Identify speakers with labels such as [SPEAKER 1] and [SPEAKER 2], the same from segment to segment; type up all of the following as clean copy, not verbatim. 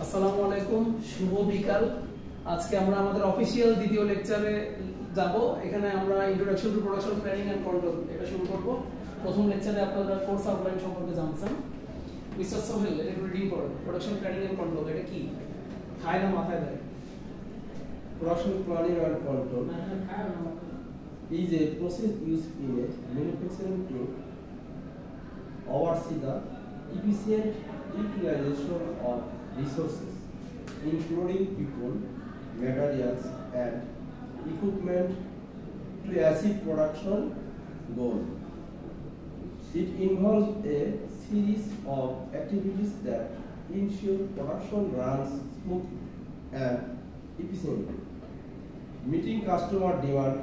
[SPEAKER 1] আসসালামু আলাইকুম, শুভ বিকাল। আজকে আমরা আমাদের অফিশিয়াল দ্বিতীয় লেকচারে যাব। এখানে আমরা introduction to production planning and control এটা শুরু করব। প্রথম লেকচারে আপনারা কোর্স আউটলাইন সম্পর্কে জানছেন। মিস্টার সোহেল, এটা একটু রিডিং করুন। প্রোডাকশন প্ল্যানিং এন্ড কন্ট্রোল এটা কি? খায় না মাথায় দেয়?
[SPEAKER 2] Production planning and control is a process used in a manufacturing to oversee the efficient utilization of resources, including people, materials, and equipment to achieve production goal. It involves a series of activities that ensure production runs smoothly and efficiently, meeting customer demand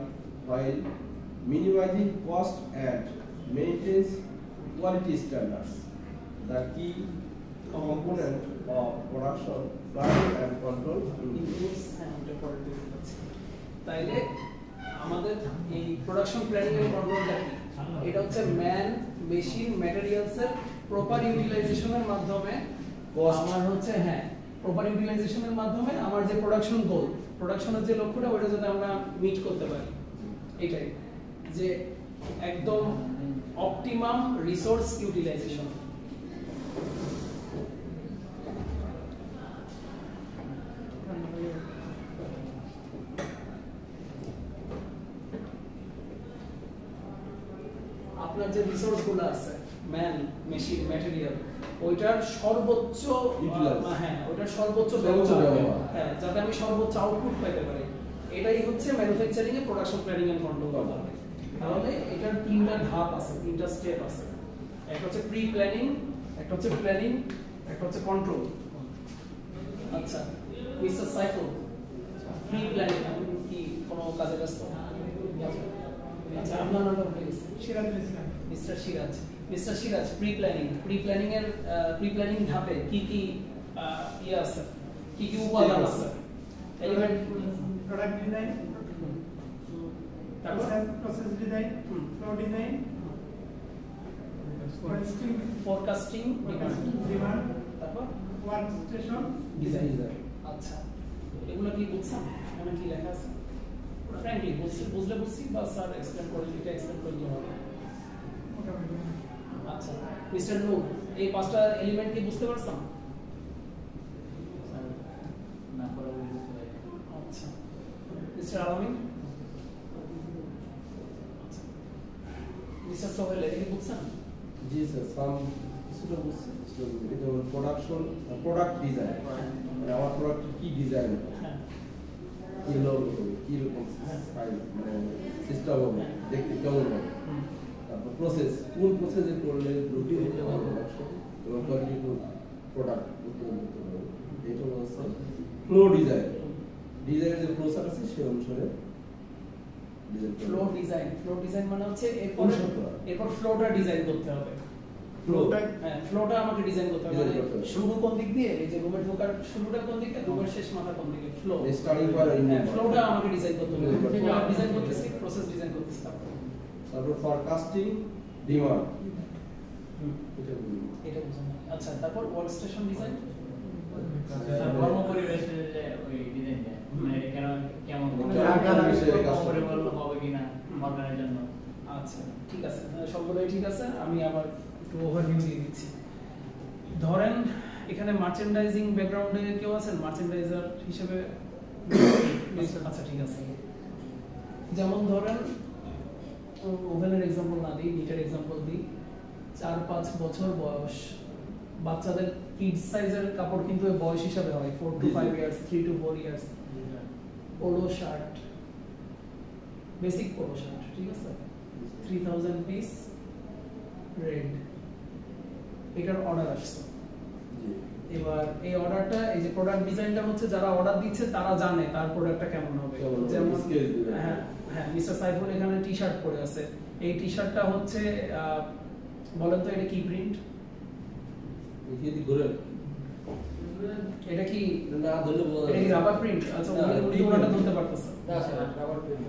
[SPEAKER 2] while minimizing cost and maintains quality standards. The key component of production planning and control includes
[SPEAKER 1] তাইলে আমাদের এই production planning and কন্ট্রোলটা কি? এটা হচ্ছে man, machine, materials এর proper ইউটিলাইজেশনের মাধ্যমে আমার হচ্ছে প্রপার ইউটিলাইজেশনের মাধ্যমে আমার যে প্রোডাকশন গোল, প্রোডাকশনের যে লক্ষ্যটা ওটা যাতে আমরা মিট করতে পারি, এটাই যে একদম অপটিমাম রিসোর্স ইউটিলাইজেশন। আপনার যে রিসোর্সগুলো আছে, ম্যান, মেশিন, ম্যাটেরিয়াল, ওইটার সর্বোচ্চ ওইটার সর্বোচ্চ ব্যবহার, যাতে আমি সর্বোচ্চ আউটপুট পেতে পারি, এটাই হচ্ছে ম্যানুফ্যাকচারিং এ প্রোডাকশন প্ল্যানিং এন্ড কন্ট্রোল করা। তাহলে এটার তিনটা ধাপ আছে, তিনটা স্টেপ আছে। একটা হচ্ছে প্রি প্ল্যানিং, একটা হচ্ছে প্ল্যানিং, একটা হচ্ছে কন্ট্রোল। আচ্ছা মিস্টার সাইফুল, প্রি প্ল্যানিং আপনি কি কোনো কাজে ব্যস্ত? আচ্ছা আপনার নামটা বলে গেছি। সিরাজ ইসলাম। মিস্টার সিরাজ, প্রি প্ল্যানিং ধাপে কি কি ইয়ে আছে, কি কি উপাদান আছে? এলিমেন্ট,
[SPEAKER 3] প্রোডাক্ট ডিজাইন,
[SPEAKER 1] তারপর
[SPEAKER 3] process design, flow design,
[SPEAKER 1] forecasting,
[SPEAKER 3] demand,
[SPEAKER 1] তারপর
[SPEAKER 3] ওয়ার্ক স্টেশন
[SPEAKER 1] ডিজাইন। আচ্ছা এগুলো কি বুঝছেন? এখানে কি লেখা আছে? ফ্র্যাঙ্কলি বুঝলে বুঝছি বা স্যার এক্সপ্লেন করে দিতে এক্সপ্লেন করলে হবে। আচ্ছা মিস্টার নূর, এই পাঁচটা এলিমেন্ট কি বুঝতে পারছেন?
[SPEAKER 4] না পরে বুঝতে পারি।
[SPEAKER 1] আচ্ছা মিস্টার আলামিন, মিস্টার সোহেল, এটা কি বুঝছেন?
[SPEAKER 2] জি স্যার, সাম কিছুটা বুঝছি। এটা হলো প্রোডাক্ট ডিজাইন, মানে আমার প্রোডাক্ট কি ডিজাইন,
[SPEAKER 1] হ্যাঁ
[SPEAKER 2] কি রকম সাইজ, মানে সিস্টেম হবে, দেখতে কেমন হবে। তারপর প্রসেস, কোন প্রসেসে করলে দ্রুত হতে পারবে এবং কোয়ালিটি প্রোডাক্ট উৎপাদন করতে পারবে। এটা হচ্ছে ফ্লো ডিজাইন, ডিজাইনের যে প্রসেস আছে সেই অনুসারে
[SPEAKER 1] ফ্লো ডিজাইন মানে হচ্ছে এরপর ফ্লোটা ডিজাইন করতে হবে। ফ্লোটা আমাকে ডিজাইন করতে হবে। শুরু কোন দিক দিয়ে, এই যে রুমের ঢোকার শুরুটা কোন দিকে, রুমের শেষ মাথা কোন দিকে, ফ্লো
[SPEAKER 2] স্টার্টিং পয়েন্ট,
[SPEAKER 1] ফ্লোটা আমাকে ডিজাইন করতে হবে। ডিজাইন করতেছি, প্রসেস ডিজাইন করতেছি। তারপর
[SPEAKER 2] ফরকাস্টিং, ডিমান্ড,
[SPEAKER 1] এটা বুঝুন। আচ্ছা তারপর ওয়ার্ক স্টেশন ডিজাইন,
[SPEAKER 4] কর্ম পরিবেশের যে ওই ডিজাইনটা মানে কেমন হবে কিনা মডেলের জন্য।
[SPEAKER 1] আচ্ছা ঠিক আছে, সবগুলোই ঠিক আছে। আমি আবার একটু ওভারভিউ দিয়ে দিচ্ছি। ধরেন এখানে মার্চেন্ডাইজিং ব্যাকগ্রাউন্ডে কেউ আছেন মার্চেন্ডাইজার হিসেবে? আচ্ছা ঠিক আছে। যেমন ধরেন ওভেনের এক্সাম্পল না দিই, নিটের এক্সাম্পল দিই। 4-5 বছর বয়স বাচ্চাদের কিডস সাইজের কাপড় কিন্তু বয়স হিসাবে হয় 4 to 5 years, 3 to 4 years. Polo shirt, basic polo shirt, ঠিক আছে, 3000 পিস রেড, এটার অর্ডার আসছে। এবার এই অর্ডারটা, এই যে প্রোডাক্ট ডিজাইনটা হচ্ছে যারা অর্ডার দিচ্ছে তারা জানে তার প্রোডাক্টটা কেমন হবে। যেমন হ্যাঁ মিস্টার সাইফুল এখানে টি শার্ট পরে আছে। এই টি শার্টটা হচ্ছে বলেন তো এটা কি প্রিন্ট? এটা কি
[SPEAKER 2] না ধরলে বলা
[SPEAKER 1] এটা কি রাবার প্রিন্ট? আচ্ছা ওটা ধরতে পারতেছ
[SPEAKER 2] না স্যার, রাবার প্রিন্ট,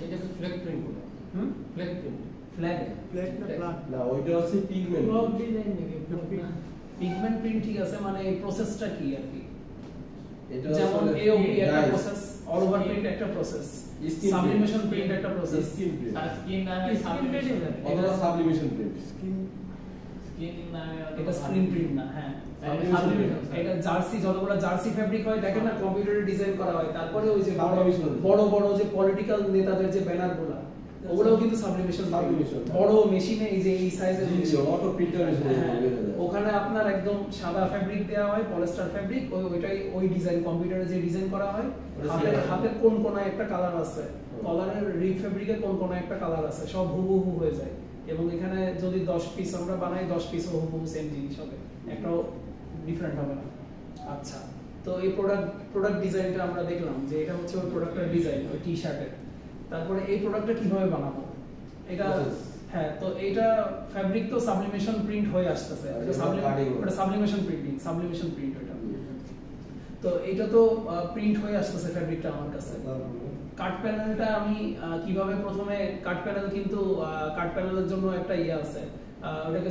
[SPEAKER 2] এটা flag print, flag print,
[SPEAKER 1] flag
[SPEAKER 3] plate না প্লাগ
[SPEAKER 2] না ওইটা হচ্ছে পিগমেন্ট,
[SPEAKER 3] ব্লক ডিজাইন নাকি ব্লক
[SPEAKER 1] পিগমেন্ট প্রিন্ট ঠিক আছে, মানে এই প্রসেসটা কি আর কি?
[SPEAKER 2] এটা
[SPEAKER 1] যেমন
[SPEAKER 2] আসলে
[SPEAKER 1] এওপি একটা
[SPEAKER 2] guys,
[SPEAKER 1] process, all over print একটা প্রসেস,
[SPEAKER 2] Skin
[SPEAKER 1] সাবলিমেশন প্রিন্ট একটা প্রসেস।
[SPEAKER 2] স্কিন প্রিন্ট
[SPEAKER 4] আর স্কিন নামে
[SPEAKER 1] Skin print
[SPEAKER 4] সাবলিমেশন
[SPEAKER 2] অথবা সাবলিমেশন প্রিন্ট
[SPEAKER 4] স্কিন নামে
[SPEAKER 1] এটা স্ক্রিন প্রিন্ট না, হ্যাঁ
[SPEAKER 4] সাবলিমেশন
[SPEAKER 1] এটা জার্সি, যতগুলো জার্সি ফ্যাব্রিক হয় দেখেন না কম্পিউটারে ডিজাইন করা হয়, তারপরে ওই যে
[SPEAKER 2] Sublimation।
[SPEAKER 1] বড় বড় যে পলিটিক্যাল নেতাদের যে ব্যানারগুলো ওগুলোও কিন্তু সাবলিমেশন,
[SPEAKER 2] Sublimation।
[SPEAKER 1] বড় মেশিনে এই যে এই সাইজের
[SPEAKER 2] অটো প্রিন্টার মেশিনে
[SPEAKER 1] ওখানে আপনার একদম সাদা ফ্যাব্রিক দেওয়া হয়, পলিস্টার ফ্যাব্রিক, ওইটাই ওই ডিজাইন কম্পিউটারে যে ডিজাইন করা হয়, হাতের কোন কোনায় একটা কালার আছে, কলারের রিপ ফ্যাব্রিকের কোন কোনায় একটা কালার আছে, সব হুবহু হয়ে যায়। এবং এখানে যদি 10 পিস আমরা বানাই 10 পিসও হুবহু সেম জিনিস হবে, একটাও ডিফারেন্ট হবে না। আচ্ছা, তো এই প্রোডাক্ট ডিজাইনটা আমরা দেখলাম যে এটা হচ্ছে ওই প্রোডাক্টের ডিজাইন, ওই টি-শার্টের। তারপরে এই প্রোডাক্টটা কিভাবে বানাবো এটা, হ্যাঁ তো এইটা ফ্যাব্রিক তো সাবলিমেশন প্রিন্ট হয়ে আসতেছে, ওটা সাবলিমেশন প্রিন্ট ওটা। তো এটা তো প্রিন্ট হয়ে আসতেছে ফ্যাব্রিকটা আমার কাছে। কাট প্যানেলটা আমি কিভাবে, প্রথমে কাট প্যানেল কিন্তু কাট প্যানেলের জন্য একটা ইয়ে আছে, ওটাকে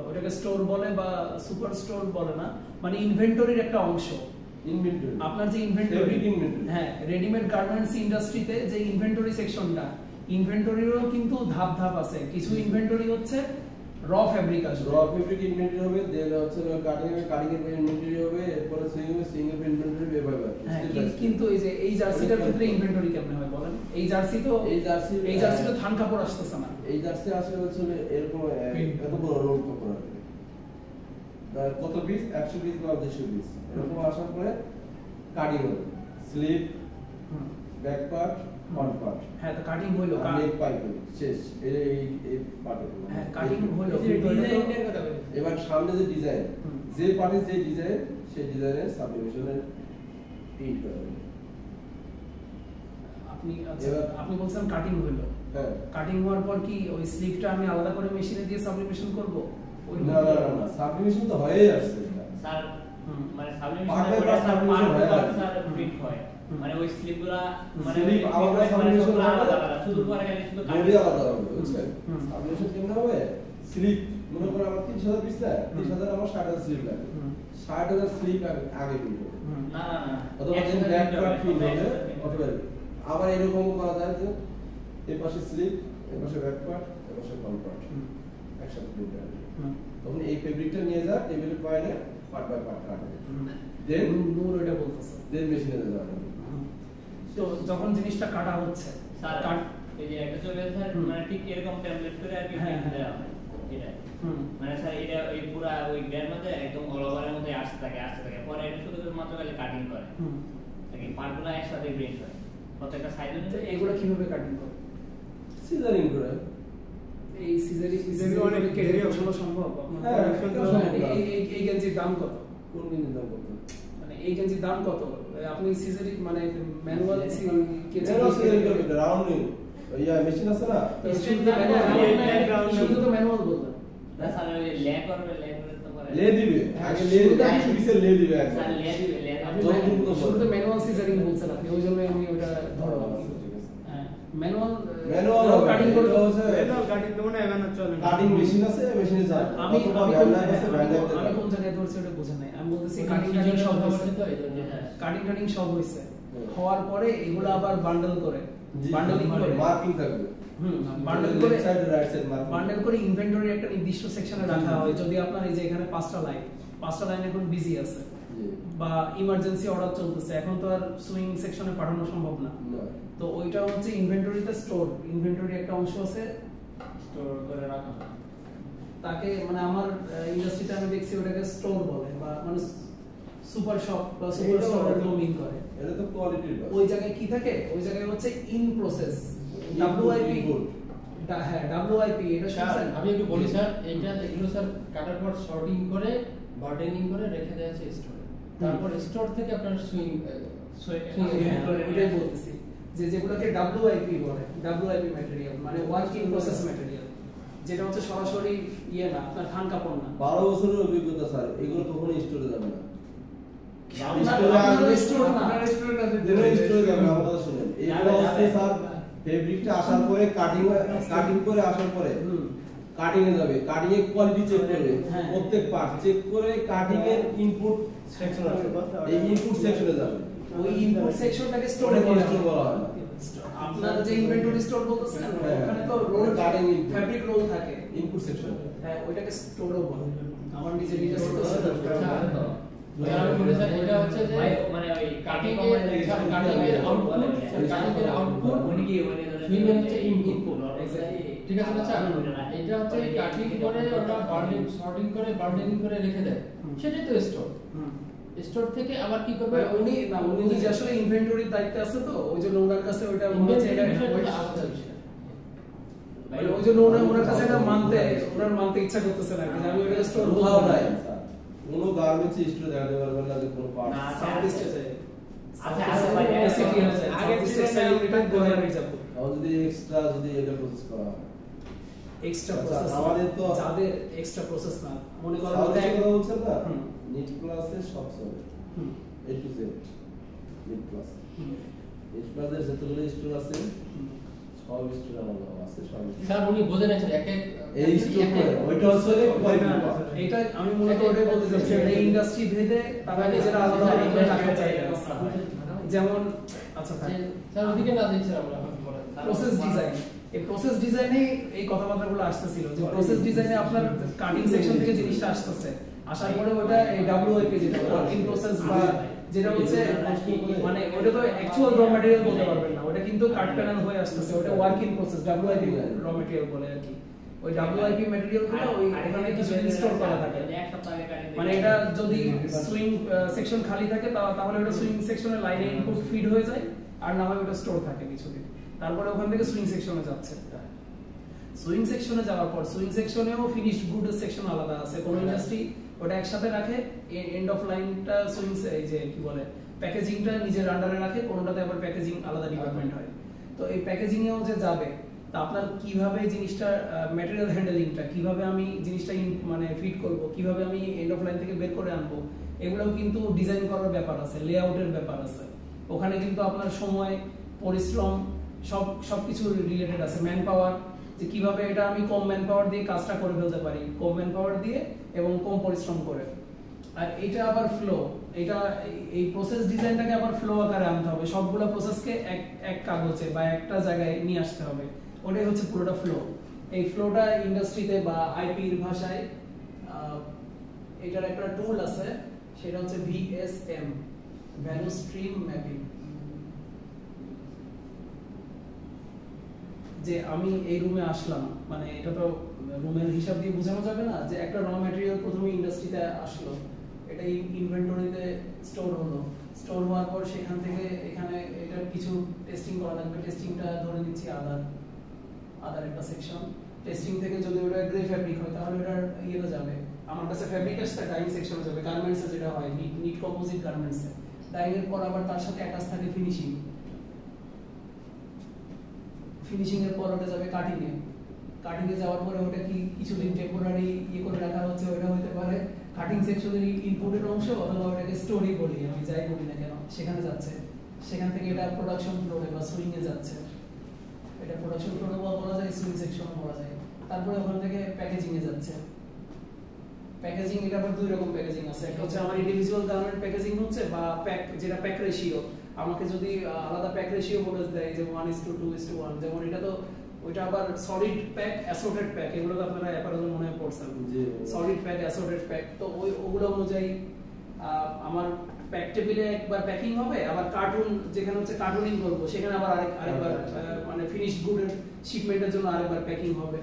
[SPEAKER 1] ওটাকে স্টোর বলে বা সুপার স্টোর বলে না, মানে ইনভেন্টরির একটা অংশ।
[SPEAKER 2] ইনভেন্টরি
[SPEAKER 1] আপনার যে ইনভেন্টরি, হ্যাঁ রেডিমেড গার্মেন্টস ইন্ডাস্ট্রিতে যে ইনভেন্টরি সেকশনটা, ইনভেন্টরিরও কিন্তু ধাপ ধাপ আছে। কিছু ইনভেন্টরি হচ্ছে র ফ্যাব্রিক আসবে,
[SPEAKER 2] র ফ্যাব্রিক ইনভেন্টরি হবে, দেন হচ্ছে কাটিং এর ইনভেন্টরি হবে, এরপরে সুইং এর ইনভেন্টরি এভাবে।
[SPEAKER 1] হ্যাঁ কিন্তু এই যে এই জার্সিটার ক্ষেত্রে ইনভেন্টরি কেমনে হয় বলেন? এই জার্সি তো থান কাপড় আসতেছে না,
[SPEAKER 2] এই জার্সি আসলে হচ্ছে এরকম এত বড় রোল কাপড় আসবে, কত পিস 100 পিস বা 200 পিস এরকম আসার পরে কাটিং হবে, slip, back part, front part.
[SPEAKER 1] হ্যাঁ তো কাটিং হইলো,
[SPEAKER 2] নেক পাইপ শেষ, এই পার্টে।
[SPEAKER 1] হ্যাঁ কাটিং হইলো,
[SPEAKER 2] এবার সামনে যে ডিজাইন, যে পার্টে যে ডিজাইন, সেই ডিজাইনের সাবলিমেশনের প্রিন্ট করা হবে।
[SPEAKER 1] আপনি বলছেন কাটিং হইলো,
[SPEAKER 2] হ্যাঁ
[SPEAKER 1] কাটিং হওয়ার পর কি ওই স্লিপটা আমি আলাদা করে মেশিনে দিয়ে সাবলিমেশন করব?
[SPEAKER 2] না সাবলিমেশন তো হয়েই আসছে
[SPEAKER 4] স্যার, মানে সাবলিমেশন প্রিন্ট হয়, মানে ওই স্লিপগুলা মানে
[SPEAKER 2] স্লিপ আলাদা সাবলিমেশন
[SPEAKER 4] আলাদা শুধু করে খালি শুধু
[SPEAKER 2] বডি আলাদা হবে, বুঝছেন? সাবলিমেশন কেমন হবে? স্লিপ মনে করে আমার 30,000 পিস না, 30,000 আমার 60,000 স্লিপ লাগে, 60,000 স্লিপ আগে প্রিন্ট হবে।
[SPEAKER 4] না
[SPEAKER 2] অথবা যে ব্যাক পার্ট প্রিন্ট হবে, অথবা আবার এরকম করা যায় যে এই পাশে স্লিপ, এই পাশে ব্যাক পার্ট, এই পাশে ফ্রন্ট পার্ট একসাথে প্রিন্ট হবে। তখন এই ফেব্রিকটা নিয়ে যা টেবিলে পয়েন্টে পার্ট বাই পার্ট কাটবে, দেন
[SPEAKER 1] নূর এটা বলতেছে,
[SPEAKER 2] দেন মেশিনে যাবে।
[SPEAKER 1] তো যখন জিনিসটা কাটা হচ্ছে
[SPEAKER 4] স্যার, এই যে একটা চলে স্যার, মানে ঠিক এরকম টেমপ্লেট করে আর কি প্রিন্ট দেওয়া হয় এটা, মানে স্যার এটা ওই পুরো ওই গ্রেড মধ্যে একদম অল ওভারের মধ্যে আসতে থাকে পরে এটা শুধু মাত্র খালি কাটিং করে, তাকে পার্টগুলো একসাথে প্রিন্ট হয় প্রত্যেকটা সাইডে।
[SPEAKER 1] তো এগুলো কিভাবে কাটিং করে?
[SPEAKER 2] সিজারিং করে।
[SPEAKER 1] এই সিজারিং অনেক কেটে বসানো সম্ভব?
[SPEAKER 2] হ্যাঁ,
[SPEAKER 1] এই গেঞ্জির দাম কত?
[SPEAKER 2] কোন গেঞ্জির দাম কত?
[SPEAKER 1] মানে এই গেঞ্জির দাম কত? আপনি সিজারিং মানে ম্যানুয়াল
[SPEAKER 2] রাউন্ডিং ইয়া মেশিন আছে না,
[SPEAKER 1] শুধু তো ম্যানুয়াল বলতে
[SPEAKER 4] না স্যার, ওই লে করবে তো করে
[SPEAKER 2] লে দিবে, আগে লে 100 পিসের লে দিবে একদম।
[SPEAKER 4] স্যার লে দিবে
[SPEAKER 1] শুধু তো ম্যানুয়াল সিজারিং বলছেন আপনি, ওই জন্য আমি ওটা ধরো ম্যানুয়াল কাটিং করতে হচ্ছে,
[SPEAKER 3] ম্যানুয়াল কাটিং তো মানে এখানে চলে
[SPEAKER 2] কাটিং মেশিন আছে, মেশিনে যায়।
[SPEAKER 1] আমি কোন জায়গায় ধরছি ওটা বোঝেন নাই, আমি বলতেছি কাটিং সব হইছে তো, কাটিং সব হইছে, হওয়ার পরে এগুলো আবার বান্ডেল করে, বান্ডেলিং করে
[SPEAKER 2] মার্কিং থাকবে,
[SPEAKER 1] বান্ডেল করে
[SPEAKER 2] side right side marking,
[SPEAKER 1] bundle করে ইনভেন্টরি একটা নির্দিষ্ট সেকশনে রাখা হয়। যদি আপনার এই যে এখানে 5টা লাইন এখন বিজি আছে বা ইমার্জেন্সি অর্ডার চলতেছে, এখন তো আর সুইং সেকশনে পাঠানো সম্ভব না, তো ওইটা হচ্ছে ইনভেন্টরিতে স্টোর, ইনভেন্টরি একটা অংশ আছে
[SPEAKER 4] স্টোর করে রাখা,
[SPEAKER 1] তাকে মানে আমার ইন্ডাস্ট্রিতে আমি দেখছি ওটাকে স্টোর বলে, বা মানে সুপার শপ বা সুপার স্টোরের মিন করে।
[SPEAKER 2] এটা তো কোয়ালিটির ব্যাপার।
[SPEAKER 1] ওই জায়গায় কি থাকে? ওই জায়গায় হচ্ছে ইন প্রসেস ডব্লিউআইপি, হ্যাঁ ডব্লিউআইপি, এটা শুনছেন?
[SPEAKER 5] আমি একটু বলি স্যার, এইটা এগুলো স্যার কাটার পর শর্টিং করে বার্ডেনিং করে রেখে দেওয়া আছে স্টোরে, তারপর স্টোর থেকে আপনার সুইং
[SPEAKER 1] ওইটাই বলতেছি যে যেগুলোকে ডব্লিউআইপি বলে, ডব্লিউআইপি ম্যাটেরিয়াল মানে ওয়ার্ক ইন প্রসেস ম্যাটেরিয়াল, যেটা হচ্ছে সরাসরি ইয়ে না, আপনার থান কাপড় না।
[SPEAKER 2] 12 বছরের অভিজ্ঞতা স্যার, এগুলো কখনোই স্টোরে যাবে না। ফেব্রিকটা আসার পরে কাটিং করে আসার পরে কাটিং এ যাবে, কাটিং এর কোয়ালিটি চেক করবে,
[SPEAKER 1] হ্যাঁ।
[SPEAKER 2] প্রত্যেক পার্ট চেক করে কাটিং এর ইনপুট সেকশন আছে, এই ইনপুট সেকশনে যাবে।
[SPEAKER 1] ওই ইনপুট সেকশনটাকে স্টোর
[SPEAKER 2] ওটাকে
[SPEAKER 1] বলা
[SPEAKER 2] স্টোর বলা হয় না।
[SPEAKER 1] আপনার যে ইনভেন্টরি স্টোর বলতেছেন
[SPEAKER 2] হ্যাঁ।
[SPEAKER 1] ওখানে তো roll
[SPEAKER 2] Cutting input।
[SPEAKER 1] Fabric roll থাকে,
[SPEAKER 2] ইনপুট সেকশন
[SPEAKER 1] হ্যাঁ ওইটাকে স্টোরও বলে। আমার নিজের এটা
[SPEAKER 5] যারা আমি বলে স্যার এটা হচ্ছে যে
[SPEAKER 4] মানে ওই
[SPEAKER 5] কাটিং এর আউটপুট ফিল্ম হচ্ছে ইনপুট, ঠিক আছে না স্যার? এটা হচ্ছে কাটিং করে ওটা বার্নিং সর্টিং করে বার্নিং করে রেখে দেয়, সেটাই তো স্টোর। স্টোর থেকে আবার কি করবে
[SPEAKER 1] উনি নিজে আসলে ইনভেন্টরির দায়িত্বে আছে, তো ওই জন্য ওনার কাছে ওইটা মনে হচ্ছে এটা আলাদা বিষয়। মানে ওই জন্য ওনার কাছে এটা মানতে ইচ্ছা করতেছে না যে আমি ওটাকে স্টোর
[SPEAKER 2] কোথাও নাই কোনো গার্মেন্টস স্টোর দেখাতে পারবেন না যে কোনো পার্ট
[SPEAKER 4] না,
[SPEAKER 1] সাউথ ইস্টে যায়।
[SPEAKER 4] আচ্ছা,
[SPEAKER 2] যদি এক্সট্রা যদি এটা প্রসেস করা হয়
[SPEAKER 1] এক্সট্রা
[SPEAKER 2] আচ্ছা,
[SPEAKER 1] প্রসেস
[SPEAKER 2] আমাদের তো
[SPEAKER 1] যাদের এক্সট্রা প্রসেস না মনে করেন
[SPEAKER 2] সাউথ
[SPEAKER 1] ওটা
[SPEAKER 2] ইস্টে বলছেন না
[SPEAKER 1] হুম।
[SPEAKER 2] নিট ক্লাসে সব চলে
[SPEAKER 1] হুম,
[SPEAKER 2] এ to Z NEET class
[SPEAKER 1] hmm,
[SPEAKER 2] NEET ক্লাসের যতগুলো স্টোর আছে
[SPEAKER 1] হুম।
[SPEAKER 2] সব স্টোর আমাদের আছে সব
[SPEAKER 5] স্যার উনি বোঝেন না এক এক
[SPEAKER 2] এই স্টোর ওইটা হচ্ছে কোয়ালিটি
[SPEAKER 1] এইটা আমি মূলত ওটাই বলতে চাচ্ছি, এটা ইন্ডাস্ট্রি ভেদে তারা নিজেরা আলাদা আলাদা করে রাখতে চায়। যেমন আচ্ছা থাক
[SPEAKER 5] স্যার ওদিকে না দিন স্যার আমরা
[SPEAKER 1] প্রসেস ডিজাইন, এই প্রসেস ডিজাইনে এই কথাবার্তাগুলো আসতেছিল যে প্রসেস ডিজাইনে আপনার কাটিং সেকশন থেকে জিনিসটা আসতেছে, আসার পরে ওটা এই ডব্লিউআইপি যেটা ওয়ার্কিং প্রসেস বা যেটা হচ্ছে মানে ওটা তো অ্যাকচুয়াল র ম্যাটেরিয়াল বলতে পারবেন না, ওটা কিন্তু কাট প্যানেল হয়ে আসতেছে, ওটা ওয়ার্কিং প্রসেস ডব্লিউআইপি র ম্যাটেরিয়াল বলে আর কি। ওই ডব্লিউআইপি ম্যাটেরিয়াল গুলো ওই ওখানে কিছুদিন স্টোর করা থাকে, মানে এটা যদি সুইং সেকশন খালি থাকে তাহলে ওটা সুইং সেকশনের লাইনে ইনপুট ফিড হয়ে যায়, আর না হয় ওটা স্টোর থাকে কিছুদিন, তারপরে ওখান থেকে সুইং সেকশনে যাচ্ছে। সুইং সেকশনে যাওয়ার পর সুইং সেকশনেও ফিনিশড গুড সেকশন আলাদা আছে, কোন ইন্ডাস্ট্রি ওটা একসাথে রাখে, এন্ড অফ লাইনটা সুইং এই যে কি বলে প্যাকেজিংটা নিজের আন্ডারে রাখে, কোনটাতে আবার প্যাকেজিং আলাদা ডিপার্টমেন্ট হয়। তো এই প্যাকেজিং এও যে যাবে তা আপনার কিভাবে জিনিসটা ম্যাটেরিয়াল হ্যান্ডলিংটা কিভাবে আমি জিনিসটা মানে ফিট করব, কিভাবে আমি এন্ড অফ লাইন থেকে বের করে আনবো, এগুলোও কিন্তু ডিজাইন করার ব্যাপার আছে, লেআউটের ব্যাপার আছে। ওখানে কিন্তু আপনার সময়, পরিশ্রম সবকিছু রিলেটেড আছে, ম্যান পাওয়ার, যে কিভাবে এটা আমি কম ম্যান পাওয়ার দিয়ে কাজটা করে ফেলতে পারি, কম ম্যান পাওয়ার দিয়ে এবং কম পরিশ্রম করে। আর এটা আবার ফ্লো, এটা এই প্রসেস ডিজাইনটাকে আবার ফ্লো আকারে আনতে হবে, সবগুলো প্রসেসকে এক কাগজে বা একটা জায়গায় নিয়ে আসতে হবে, ওটাই হচ্ছে পুরোটা ফ্লো। এই ফ্লোটা ইন্ডাস্ট্রিতে বা আইপির ভাষায় এটার একটা টুল আছে, সেটা হচ্ছে ভিএসএম, ভ্যালু স্ট্রিম ম্যাপিং। যে আমি এই রুমে আসলাম, মানে এটা তো রুমের হিসাব দিয়ে বোঝানো যাবে না যে একটা র ম্যাটেরিয়াল প্রথমে ইন্ডাস্ট্রিতে আসলো, এটা ইনভেন্টরিতে স্টোর হলো, স্টোর হওয়ার পর সেখান থেকে এখানে এটা কিছু টেস্টিং করা লাগবে, টেস্টিংটা ধরে নিচ্ছি আদার একটা সেকশন, টেস্টিং থেকে যদি ওটা গ্রে ফ্যাব্রিক হয় তাহলে ওটার ইয়েতে যাবে, আমার কাছে ফ্যাব্রিক আসছে ডাইং সেকশনে যাবে, গার্মেন্টসে যেটা হয় নিট কম্পোজিট গার্মেন্টসে, ডাইং এর পর আবার তার সাথে অ্যাটাচ থাকে ফিনিশিং, ফিনিশিং এর পর ওটা যাবে কাটিং এ যাওয়ার পরে ওটা কি কিছুদিন টেম্পোরারি ইয়ে করে রাখা হচ্ছে, ওটা হতে পারে কাটিং সেকশনের ইনপুটের অংশ, অথবা ওটাকে স্টোরি বলি আমি যাই বলি না কেন, সেখানে যাচ্ছে, সেখান থেকে এটা প্রোডাকশন ফ্লোরে বা সুইং এ যাচ্ছে, এটা প্রোডাকশন ফ্লোরে বলা যায়, সুইং সেকশনে বলা যায়, তারপরে ওখান থেকে প্যাকেজিং এ যাচ্ছে। প্যাকেজিং এটা আবার দুই রকম প্যাকেজিং আছে, একটা হচ্ছে আমার ইন্ডিভিজুয়াল গার্মেন্ট প্যাকেজিং হচ্ছে, বা প্যাক যেটা প্যাক রেশিও, আমাকে যদি আলাদা প্যাক রেশিও বলে দেয় যে 1:2:1, যেমন এটা তো ওইটা আবার সলিড প্যাক, অ্যাসর্টেড প্যাক, এগুলো তো আপনারা অ্যাপারেল মনে হয় পড়ছেন, সলিড প্যাক, অ্যাসর্টেড প্যাক, তো ওগুলো অনুযায়ী আমার প্যাক টেবিলে একবার প্যাকিং হবে, আবার কার্টুন যেখানে হচ্ছে কার্টুনিং করব সেখানে আবার আরেকবার মানে ফিনিশড গুডের শিপমেন্টের জন্য আরেকবার প্যাকিং হবে,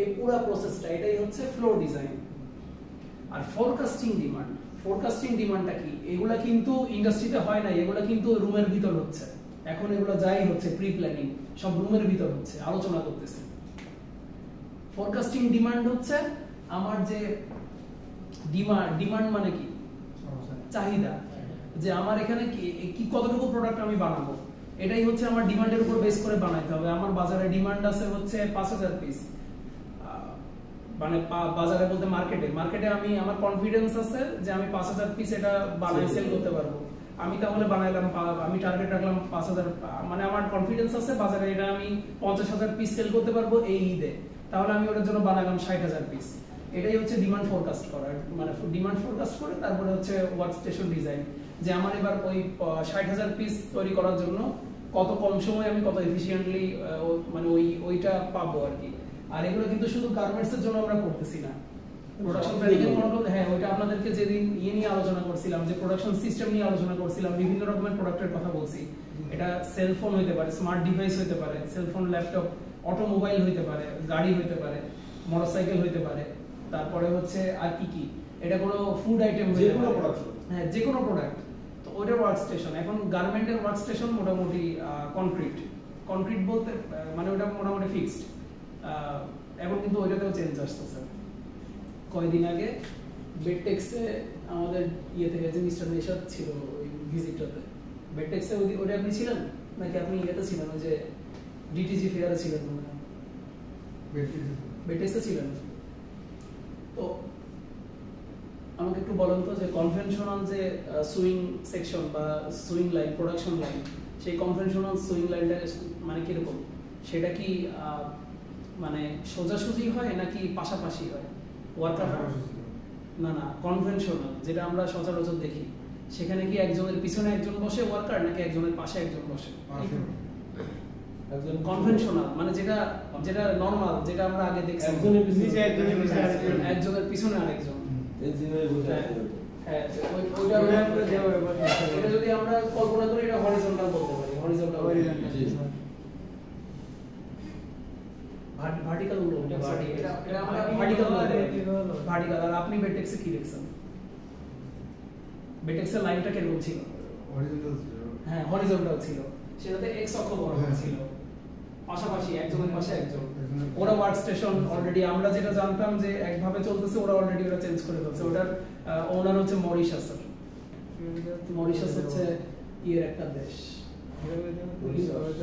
[SPEAKER 1] এই পুরো প্রসেসটা, এটাই হচ্ছে ফ্লো ডিজাইন। আর ফোরকাস্টিং ডিমান্ডটা কি, এগুলা কিন্তু ইন্ডাস্ট্রিতে হয় না, এগুলা কিন্তু রুমের ভিতর হচ্ছে, এখন এগুলো যাই হচ্ছে প্রি প্ল্যানিং সব রুমের ভিতর হচ্ছে, আলোচনা করতেছে। ফোরকাস্টিং ডিমান্ড হচ্ছে আমার যে ডিমান্ড মানে কি, চাহিদা, যে আমার এখানে কি কতটুকু প্রোডাক্ট আমি বানাবো, এটাই হচ্ছে আমার ডিমান্ডের উপর বেস করে বানাইতে হবে। আমার বাজারে ডিমান্ড আছে হচ্ছে 5000 পিস, মানে বাজারে বলতে মার্কেটে আমি আমার কনফিডেন্স আছে যে আমি 5000 পিস এটা বানাই সেল করতে পারবো, আমি তাহলে বানাইলাম, আমি টার্গেট রাখলাম 5000, মানে আমার কনফিডেন্স আছে বাজারে এটা আমি 50000 পিস সেল করতে পারবো এই ঈদে, তাহলে আমি ওটার জন্য বানালাম 60,000 পিস। এটাই হচ্ছে ডিমান্ড ফোরকাস্ট করার, মানে ডিমান্ড ফোরকাস্ট করে তারপরে হচ্ছে ওয়ার্ক স্টেশন ডিজাইন, যে আমার এবার ওই 60,000 পিস তৈরি করার জন্য কত কম সময় আমি কত এফিশিয়েন্টলি মানে ওইটা পাবো আর কি। আর এগুলো কিন্তু শুধু গার্মেন্টস এর জন্য আমরা করতেছি না, প্রোডাকশন প্ল্যানিং এন্ড কন্ট্রোল, হ্যাঁ ওইটা আপনাদেরকে যেদিন নিয়ে আলোচনা করছিলাম, যে প্রোডাকশন সিস্টেম নিয়ে আলোচনা করছিলাম, বিভিন্ন রকমের প্রোডাক্টের কথা বলছি। এটা সেলফোন হইতে পারে, স্মার্ট ডিভাইস হইতে পারে, সেলফোন, ল্যাপটপ, অটোমোবাইল হইতে পারে, গাড়ি হইতে পারে, মোটরসাইকেল হইতে পারে, তারপরে হচ্ছে আর কি এটা কোনো ফুড আইটেম হইতে পারে, হ্যাঁ যে কোনো প্রোডাক্ট। তো ওইটার ওয়ার্ক স্টেশন, এখন গার্মেন্টের ওয়ার্ক স্টেশন মোটামুটি কনক্রিট বলতে মানে ওটা মোটামুটি ফিক্সড। এখন কিন্তু ওইটাতেও চেঞ্জ আসতেছে। কয়েকদিন আগে বেডটেক্সে আমাদের থেকে যে মিস্টার নেশাদ ছিল ওই ভিজিটটাতে, বেডটেক্সে ওটা আপনি ছিলেন নাকি আপনি ইয়েতে ছিলেন, ওই যে ডিটিজি ফেয়ারে ছিলেন মনে হয়? বেডটেক্সে ছিলেন। তো আমাকে একটু বলেন তো যে কনভেনশনাল যে সুইং সেকশন বা সুইং লাইন, প্রোডাকশন লাইন, সেই কনভেনশনাল সুইং লাইনটা মানে কিরকম? সেটা কি মানে সোজাসুজি হয় নাকি পাশাপাশি হয়? ওয়ার্কার না কনভেনশনাল যেটা আমরা সচরাচর দেখি, সেখানে কি একজনের পিছনে একজন বসে ওয়ার্কার নাকি একজনের পাশে একজন বসে? কনভেনশনাল মানে যেটা নরমাল, যেটা আমরা আগে দেখছি একজনের পিছনে আরেকজন। এটা যদি আমরা কল্পনা করি, এটা হরিজন্টাল বলতে পারি। হরিজন্টাল ভার্টিক্যাল হলো এটা আমরা ভার্টিক্যাল। আর আপনি বেডটেক্সে কি দেখছেন? বেডটেক্সের লাইনটা কেমন ছিল?
[SPEAKER 6] হরিজন্টাল ছিল।
[SPEAKER 1] হ্যাঁ হরিজন্টাল ছিল, সেটাতে এক্স অক্ষ বরাবর ছিল, পাশাপাশি একজনের পাশে একজন। ওরা ওয়ার্ক স্টেশন অলরেডি আমরা যেটা জানতাম যে একভাবে চলতেছে, ওরা অলরেডি ওরা চেঞ্জ করে ফেলছে। ওটার ওনার হচ্ছে মরিশাস। মরিশাস হচ্ছে ইয়ের একটা দেশ,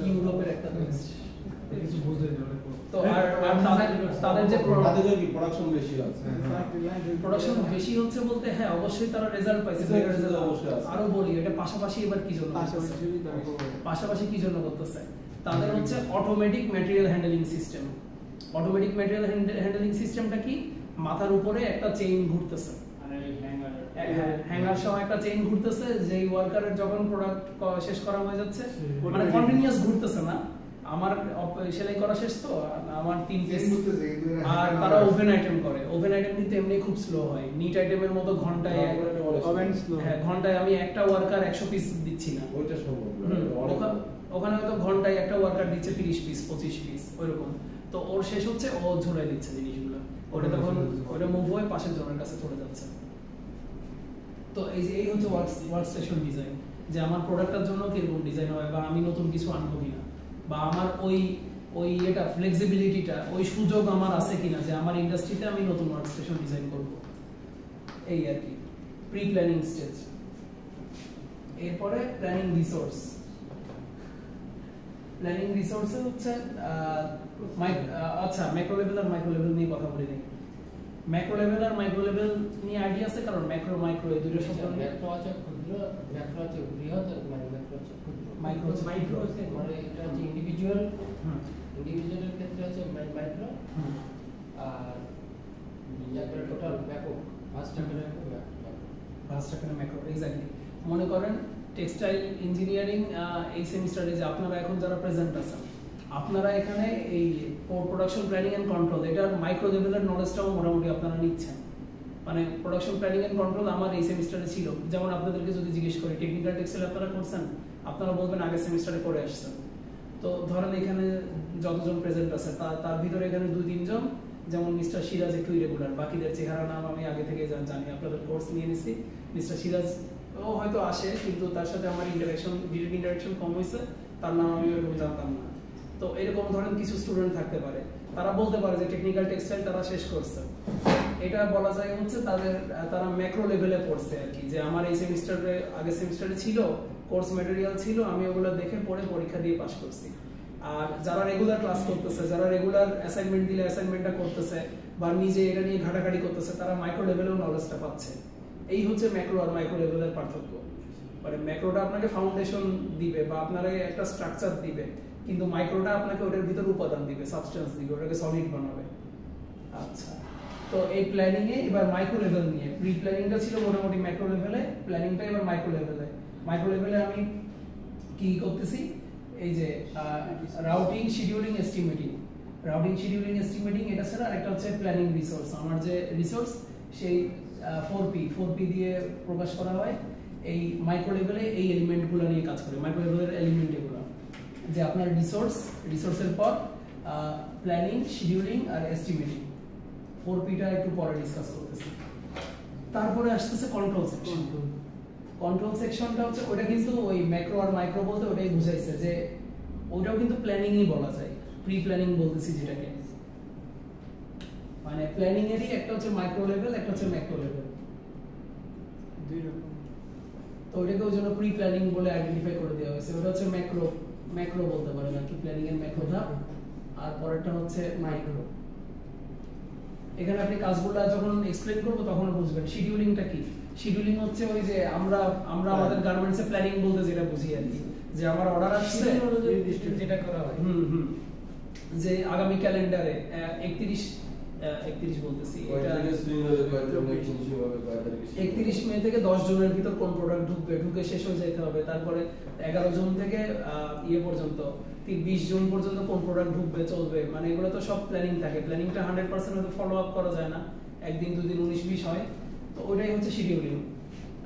[SPEAKER 1] ইউরোপের একটা দেশ।
[SPEAKER 6] কিছু বুঝতে
[SPEAKER 1] তো আর তাদের যে
[SPEAKER 2] প্রোডাকশন বেশি আছে,
[SPEAKER 1] প্রোডাকশন বেশি হচ্ছে বলতে হ্যাঁ অবশ্যই তারা রেজাল্ট পাইছে, অবশ্যই আরো বলি এটা পাশাপাশি এবার কি জন্য পাশাপাশি কি জন্য করতেছে? তাদের হচ্ছে automatic material handling system. Automatic material handling সিস্টেমটা কি? মাথার উপরে একটা চেইন ঘুরতেছে, হ্যাঙ্গার সহ একটা চেইন ঘুরতেছে, যেই ওয়ার্কারের যখন প্রোডাক্ট শেষ করা হয়ে যাচ্ছে, মানে কন্টিনিউয়াস ঘুরতেছে না, আমার সেলাই করা শেষ তো আমার 3 পিস, আর তারা ওভেন আইটেম করে। ওভেন আইটেম কিন্তু এমনি খুব স্লো হয়, নিট আইটেমের মতো ঘন্টায় ওভেন স্লো, হ্যাঁ ঘন্টায় আমি একটা ওয়ার্কার 100 পিস দিচ্ছি না, ওইটা সম্ভব না। ওখানে হয়তো ঘন্টায় একটা ওয়ার্কার দিচ্ছে 30 পিস 25 পিস ওইরকম। তো ওর শেষ হচ্ছে, ও ঝুলাই দিচ্ছে জিনিসগুলো, ওটা তখন ওটা মুভ হয়ে পাশের জনের কাছে চলে যাচ্ছে। তো এই হচ্ছে ওয়ার্ক স্টেশন ডিজাইন, যে আমার প্রোডাক্টের জন্য কিরকম ডিজাইন হয়, বা আমি নতুন কিছু আনবো কিনা, বা আমার ওই এটা ফ্লেক্সিবিলিটিটা, ওই সুযোগ আমার আছে কিনা যে আমার ইন্ডাস্ট্রিতে আমি নতুন ওয়ার্ক স্টেশন ডিজাইন করব। এই আর কি প্রি প্ল্যানিং স্টেজ। এরপরে প্ল্যানিং রিসোর্স। প্ল্যানিং রিসোর্সে হচ্ছে আচ্ছা ম্যাক্রো লেভেল আর মাইক্রো লেভেল নিয়ে কথা বলি নেই। ম্যাক্রো লেভেল আর মাইক্রো লেভেল নিয়ে আইডিয়া আছে? কারণ ম্যাক্রো মাইক্রো এই দুটো শব্দ নিয়ে
[SPEAKER 5] ম্যাক্রো আছে ক্ষুদ্র, ম্যাক্রো আছে বৃহৎ, আর ম্যাক্রো আছে ক্ষুদ্র।
[SPEAKER 1] মাইক্রো আছে
[SPEAKER 5] মানে এটা হচ্ছে ইন্ডিভিজুয়াল, ইন্ডিভিজুয়ালের ক্ষেত্রে আছে মাইক্রো, আর একটা টোটাল ব্যাপক ভাস্ট আকারের
[SPEAKER 1] ম্যাক্রো। এক্স্যাক্টলি। মনে করেন টেক্সটাইল ইঞ্জিনিয়ারিং এই সেমিস্টারে যে আপনারা এখন যারা প্রেজেন্ট আছেন, আপনারা এখানে এই প্রোডাকশন প্ল্যানিং এন্ড কন্ট্রোল, এটার মাইক্রো লেভেলের নলেজটাও মোটামুটি আপনারা নিচ্ছেন। মানে প্রোডাকশন প্ল্যানিং এন্ড কন্ট্রোল আমার এই সেমিস্টারে ছিল। যেমন আপনাদেরকে যদি জিজ্ঞেস করি টেকনিক্যাল টেক্সটাইল আপনারা করছেন, আপনারা বলবেন আগের সেমিস্টারে করে আসছেন। তো ধরেন এখানে যতজন প্রেজেন্ট আছে তার ভিতরে এখানে 2-3 জন, যেমন মিস্টার সিরাজ একটু ইরেগুলার, বাকিদের চেহারা নাম আমি আগে থেকে জানি, আপনাদের কোর্স নিয়ে নিছি। মিস্টার সিরাজ ও হয়তো আসে, কিন্তু তার সাথে আমার ডিরেক্ট ইন্টারাকশন কম হয়েছে, তার নাম আমি ওরকম জানতাম না। তো এরকম ধরেন কিছু স্টুডেন্ট থাকতে পারে, তারা বলতে পারে যে টেকনিক্যাল টেক্সটাইল তারা শেষ করছে, এটা বলা যায় হচ্ছে তারা ম্যাক্রো লেভেলে পড়ছে আর কি, যে আমার এই সেমিস্টারে আগের সেমিস্টারে ছিল কোর্স ম্যাটেরিয়াল ছিল, আমি ওগুলো দেখে পড়ে পরীক্ষা দিয়ে পাস করছি। আর যারা রেগুলার ক্লাস করতেছে, যারা রেগুলার অ্যাসাইনমেন্ট দিলে অ্যাসাইনমেন্টটা করতেছে, বা নিজে এটা নিয়ে ঘাটাঘাটি করতেছে, তারা মাইক্রো লেভেলেও নলেজটা পাচ্ছে। এই হচ্ছে ম্যাক্রো আর মাইক্রো লেভেলের পার্থক্য। মানে ম্যাক্রোটা আপনাকে ফাউন্ডেশন দিবে বা আপনাকে একটা স্ট্রাকচার দিবে, কিন্তু মাইক্রোটা আপনাকে ওটার ভিতরে উপাদান দিবে, সাবস্টেন্স দিবে, ওটাকে সলিড বানাবে। আচ্ছা, তো এই প্ল্যানিং এ এবার মাইক্রো লেভেল নিয়ে, প্রি প্ল্যানিংটা ছিল মোটামুটি ম্যাক্রো লেভেলে, প্ল্যানিংটা এবার মাইক্রো লেভেলে। মাইক্রো লেভেলে আমি কি করতেছি, এই যে routing, scheduling, estimating. Routing, scheduling, estimating এটা ছাড়া আরেকটা হচ্ছে প্ল্যানিং রিসোর্স। আমার যে রিসোর্স সেই 4P দিয়ে প্রকাশ করা হয়। এই মাইক্রো লেভেলে এই এলিমেন্টগুলো নিয়ে কাজ করে। মাইক্রো লেভেলের এলিমেন্ট এগুলো যে আপনার রিসোর্সের পর প্ল্যানিং, শিডিউলিং আর এস্টিমেটিং। 4Pটা একটু পরে ডিসকাস করতেছি। তারপরে আসতেছে কন্ট্রোল সেকশন। কন্ট্রোল সেকশনটা হচ্ছে ওটা কিন্তু ওই ম্যাক্রো আর মাইক্রো বলতে ওটাই বুঝাইছে যে ওটাও কিন্তু প্ল্যানিংই বলা যায়, প্রি প্ল্যানিং বলতেছি যেটাকে। মানে প্ল্যানিং এরই একটা হচ্ছে মাইক্রো লেভেল, একটা হচ্ছে ম্যাক্রো লেভেল,
[SPEAKER 3] দুই রকম।
[SPEAKER 1] তো ওটাকে ওই জন্য প্রি প্ল্যানিং বলে আইডেন্টিফাই করে দেওয়া হয়েছে। ওটা হচ্ছে ম্যাক্রো বলতে পারেন আর কি, প্ল্যানিং এর ম্যাক্রো ধাপ, আর পরেরটা হচ্ছে মাইক্রো। এখানে আপনি কাজগুলো যখন এক্সপ্লেইন করব তখন বুঝবেন। শিডিউলিংটা কি? শিডিউলিং হচ্ছে ওই যে আমরা আমাদের গার্মেন্টসে প্ল্যানিং বলতে যেটা বুঝি আর কি, যে আমার অর্ডার আসছে যেটা করা হয় যে আগামী ক্যালেন্ডারে 31 বলতেছি, এটা 31 মে থেকে 10 জনের ভিতর কোন প্রোডাক্ট ঢুকে শেষ হয়ে যেতে হবে। তারপরে 11 জুন থেকে ইয়ে পর্যন্ত 20 জুন পর্যন্ত কোন প্রোডাক্ট ঢুকবে চলবে, মানে এগুলো তো সব প্ল্যানিং থাকে। প্ল্যানিংটা 100% হয়তো ফলো আপ করা যায় না, একদিন দুদিন 19-20 হয়, তো ওইটাই হচ্ছে শিডিউলিং।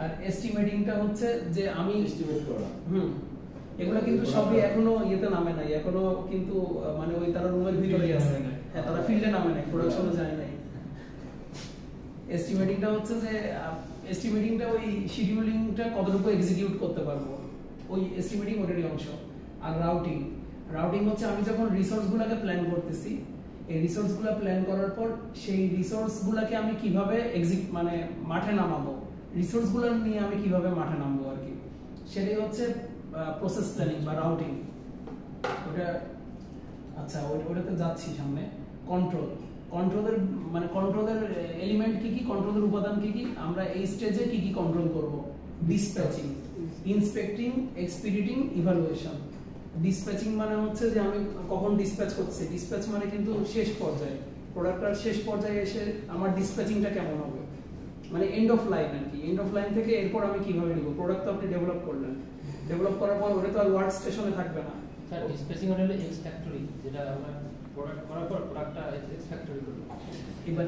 [SPEAKER 1] আর এস্টিমেটিংটা হচ্ছে যে আমি
[SPEAKER 2] এস্টিমেট করা।
[SPEAKER 1] এগুলো কিন্তু সবই এখনো ইয়েতে নামে নাই, এখনো কিন্তু মানে ওই তারা রুমের ভিতরেই আছে। হ্যাঁ, তারা ফিল্ডে নামে নাই, প্রোডাকশনে যায় নাই। এস্টিমেটিংটা হচ্ছে যে এস্টিমেটিংটা ওই শিডিউলিংটা কতটুকু এক্সিকিউট করতে পারবো, ওই এস্টিমেটিং ওটারই অংশ। আর রাউটিং হচ্ছে আমি যখন রিসোর্সগুলোকে প্ল্যান করতেছি, এই রিসোর্সগুলো প্ল্যান করার পর সেই রিসোর্সগুলোকে আমি কিভাবে মানে মাঠে নামাবো, রিসোর্সগুলো নিয়ে আমি কিভাবে মাঠে নামবো আর কি, সেটাই হচ্ছে প্রসেস প্ল্যানিং বা রাউটিং। ওটা আচ্ছা, ওটাতে যাচ্ছি সামনে। কন্ট্রোলের এলিমেন্ট কি কি, কন্ট্রোলের উপাদান কি কি, আমরা এই স্টেজে কি কি কন্ট্রোল করব। ডিসপ্যাচিং, ইন্সপেক্টিং, এক্সপিডিটিং, ইভালুয়েশন। ডিসপ্যাচিং মানে হচ্ছে যে আমি কখন ডিসপ্যাচ করছি, ডিসপ্যাচ মানে কিন্তু শেষ পর্যায়ে, প্রোডাক্টটার শেষ পর্যায়ে এসে আমার ডিসপ্যাচিংটা কেমন হবে, মানে এন্ড অফ লাইন আর কি। এন্ড অফ লাইন থেকে এরপর আমি কিভাবে নিব, প্রোডাক্ট তো আপনি ডেভেলপ করলেন, ডেভেলপ করার পর ওটা তো আর ওয়ার্ক স্টেশনে থাকবে না।
[SPEAKER 5] স্যার ডিসপ্যাচিং হলো এক্স ফ্যাক্টরি, যেটা আমরা প্রোডাক্ট করার পর প্রোডাক্টটা এক্স ফ্যাক্টরি করব।
[SPEAKER 1] এবার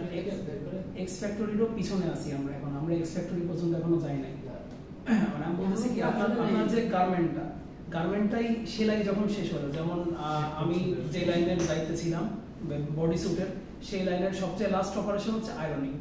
[SPEAKER 1] এক্স ফ্যাক্টরিরও পিছনে আছি আমরা এখন, আমরা এক্স ফ্যাক্টরি পর্যন্ত এখনো যাই নাই। মানে আমি বলতেছি কি আপনার যে গার্মেন্টটাই সেলাই যখন শেষ হলো, যেমন আমি যে লাইনের দায়িত্বে ছিলাম বডি স্যুটের, সেই লাইনের সবচেয়ে লাস্ট অপারেশন হচ্ছে আয়রনিং।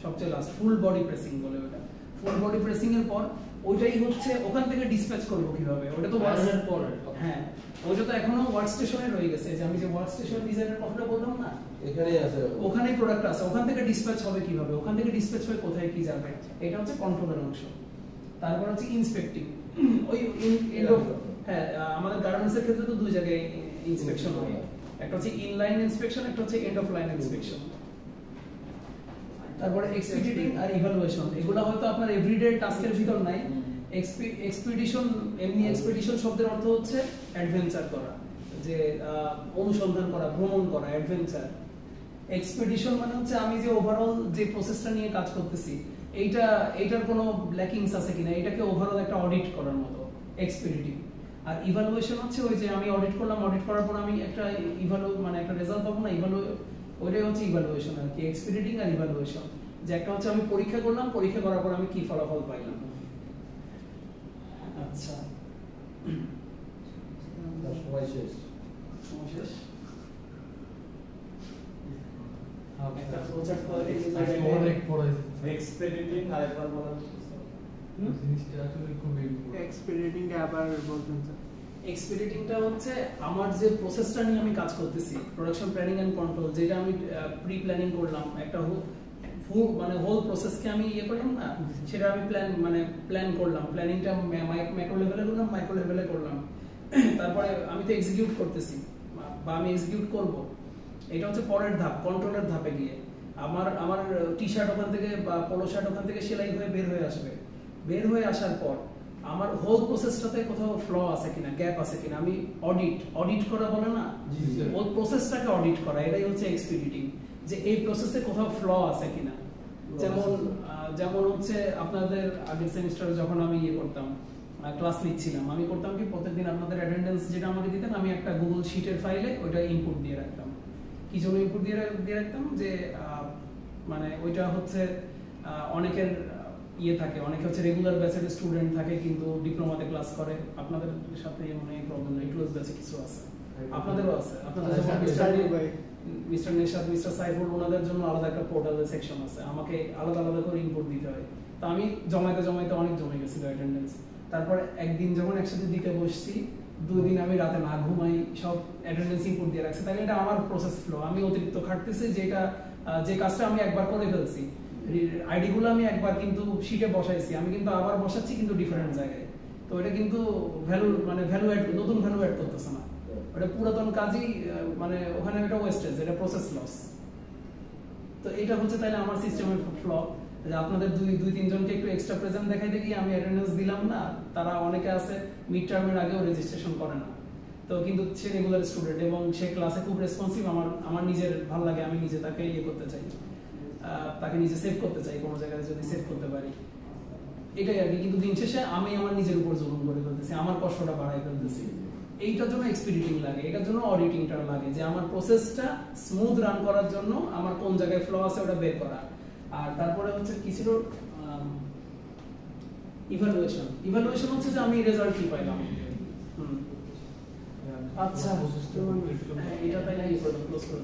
[SPEAKER 1] সবচেয়ে লাস্ট ফুল বডি প্রেসিং বলে ওটা। ফুল বডি প্রেসিং এর পর ওইটাই হচ্ছে ওখান থেকে ডিসপ্যাচ করব কিভাবে, ওটা তো
[SPEAKER 5] আয়রনের পর।
[SPEAKER 1] হ্যাঁ, ওইটা তো এখনো ওয়ার্ক স্টেশনে রয়ে গেছে, যে আমি যে ওয়ার্ক স্টেশন ডিজাইনের কথাটা বললাম না,
[SPEAKER 2] এখানেই আছে,
[SPEAKER 1] ওখানেই প্রোডাক্ট আছে, ওখান থেকে ডিসপ্যাচ হবে কিভাবে, ওখান থেকে ডিসপ্যাচ হয়ে কোথায় কি যাবে, এটা হচ্ছে কন্ট্রোলের অংশ। তারপর হচ্ছে ইন্সপেক্টিং, ওই এন্ড অফ, হ্যাঁ আমাদের গার্মেন্টস এর ক্ষেত্রে তো দুই জায়গায় ইন্সপেকশন হয়, একটা হচ্ছে ইনলাইন ইন্সপেকশন, একটা হচ্ছে এন্ড অফ লাইন ইন্সপেকশন। তারপরে এক্সপিডিটিং আর ইভালুয়েশন, এগুলো হয়তো আপনার এভরিডে টাস্কের ভিতর নাই। এক্সপিডিশন, এমনি এক্সপিডিশন শব্দের অর্থ হচ্ছে অ্যাডভেঞ্চার করা, যে অনুসন্ধান করা, ভ্রমণ করা, অ্যাডভেঞ্চার। এক্সপিডিশন মানে হচ্ছে আমি যে ওভারঅল যে প্রসেসটা নিয়ে কাজ করতেছি, এইটার কোনো ল্যাকিংস আছে কিনা, এটাকে ওভারঅল একটা অডিট করার মতো এক্সপিডিটিং। আর ইভালুয়েশন হচ্ছে ওই যে আমি অডিট করলাম, অডিট করার পর আমি একটা মানে একটা রেজাল্ট পাবো না, ওইটাই হচ্ছে ইভালুয়েশন আর কি, এক্সপিডিটিং আর ইভালুয়েশন। যে একটা হচ্ছে আমি পরীক্ষা করলাম, পরীক্ষা করার পর আমি কি ফলাফল পাইলাম। আচ্ছা,
[SPEAKER 2] সময় শেষ।
[SPEAKER 1] একটা প্রজেক্ট করে
[SPEAKER 6] অনেক পড়াই
[SPEAKER 3] এক্সপেরিমেন্টিং আরেকবার বলা
[SPEAKER 6] জিনিসটা আসলে খুব ইম্পর্টেন্ট।
[SPEAKER 3] এক্সপেরিমেন্টিং আবার বলতেন স্যার।
[SPEAKER 1] এক্সপিডিটিংটা হচ্ছে আমার যে প্রসেসটা নিয়ে আমি কাজ করতেছি, প্রোডাকশন প্ল্যানিং এন্ড কন্ট্রোল, যেটা আমি প্রি প্ল্যানিং করলাম, একটা মানে হোল প্রসেসকে আমি ইয়ে করলাম না, সেটা আমি প্ল্যান করলাম, প্ল্যানিংটা ম্যাক্রো লেভেলে করলাম, মাইক্রো লেভেলে করলাম, তারপরে আমি তো এক্সিকিউট করতেছি বা আমি এক্সিকিউট করব, এটা হচ্ছে পরের ধাপ, কন্ট্রোলের ধাপে গিয়ে আমার টি শার্ট ওখান থেকে বা পোলো শার্ট ওখান থেকে সেলাই হয়ে বের হয়ে আসবে। বের হয়ে আসার পর আমার হোল প্রসেসটাতে কোথাও ফ্ল আছে কিনা, গ্যাপ আছে কিনা, আমি অডিট করা বলে না, হোল প্রসেসটাকে অডিট করা, এটাই হচ্ছে এক্সপিডিটিং, যে এই প্রসেসে কোথাও ফ্ল আছে কিনা। যেমন হচ্ছে আপনাদের আগের সেমিস্টারে যখন আমি করতাম, ক্লাস নিচ্ছিলাম, আমি করতাম কি প্রত্যেকদিন আপনাদের অ্যাটেন্ডেন্স যেটা আমাকে দিতেন, আমি একটা গুগল শিটের ফাইলে ওইটা ইনপুট দিয়ে রাখতাম। কি জন্য ইনপুট দিয়ে রাখতাম, যে মানে ওইটা হচ্ছে অনেকের থাকে, অনেকে হচ্ছে রেগুলার ব্যাচের স্টুডেন্ট থাকে কিন্তু ডিপ্লোমাতে ক্লাস করে, আপনাদের সাথে মানে প্রবলেম নেই, 12 ব্যাচে কিছু আছে, আপনাদেরও আছে, আপনাদের যেমন মিস্টার নেশাদ, মিস্টার সাইফুল, ওনাদের জন্য আলাদা একটা পোর্টালের সেকশন আছে, আমাকে আলাদা করে ইনপুট দিতে হয়। তো আমি জমাইতে অনেক জমে গেছিল অ্যাটেন্ডেন্স। তারপর একদিন যখন একসাথে দিতে বসছি, 2 দিন আমি রাতে না ঘুমাই সব অ্যাটেন্ডেন্স ইনপুট দিয়ে রাখছি, তাহলে এটা আমার প্রসেস ফ্লো, আমি অতিরিক্ত খাটতেছি, যে কাজটা আমি একবার করে ফেলছি, আইডি গুলো আমি একবার কিন্তু শিটে বসাইছি, আমি কিন্তু আবার বসাচ্ছি কিন্তু ডিফারেন্ট জায়গায়, তো এটা কিন্তু নতুন ভ্যালু অ্যাড করতেছে না, ওটা পুরাতন কাজই, মানে ওখানে এটা ওয়েস্টেজ, এটা প্রসেস লস। তো এটা হচ্ছে তাহলে আমার সিস্টেমের ফ্ল, যে আপনাদের 2-3 জনকে একটু এক্সট্রা প্রেজেন্ট দেখাইতে গিয়ে আমি অ্যাটেন্ডেন্স দিলাম না, তারা অনেকে আছে মিড টার্মের আগেও রেজিস্ট্রেশন করে না, তো কিন্তু সে রেগুলার স্টুডেন্ট এবং সে ক্লাসে খুব রেসপন্সিভ, আমার নিজের ভালো লাগে, আমি নিজে তাকে করতে চাই, তাকে নিজে সেভ করতে চাই, কোনো জায়গায় যদি সেভ করতে পারি, এটাই আর কি। কিন্তু দিন শেষে আমি আমার নিজের উপর জুলুম করে ফেলতেছি, আমার কষ্টটা বাড়াই ফেলতেছি। এইটার জন্য এক্সপিডিটিং লাগে, এটার জন্য অডিটিংটা লাগে, যে আমার প্রসেসটা স্মুথ রান করার জন্য আমার কোন জায়গায় ফ্লো আছে ওটা বের করা। আর তারপরে হচ্ছে কি ছিল ইভালুয়েশন হচ্ছে যে আমি রেজাল্ট কি পাইলাম। আচ্ছা এটা তাই ক্লোজ করে